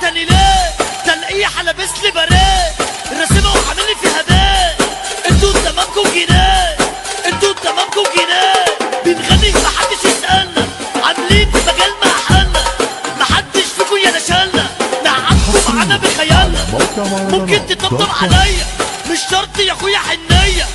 تاني ليه؟ تلاقيه لابس لي باريه راسمها وعامل لي فيها باء. انتوا تمامكم جنان، انتوا تمامكم جنان. بنغني محدش يسألنا، عاملين في مجال محلنا. محدش فيكم يا نشالنا، نقعدكم معانا بخيالنا. ممكن تطبطب عليا، مش شرط يا اخويا حنية.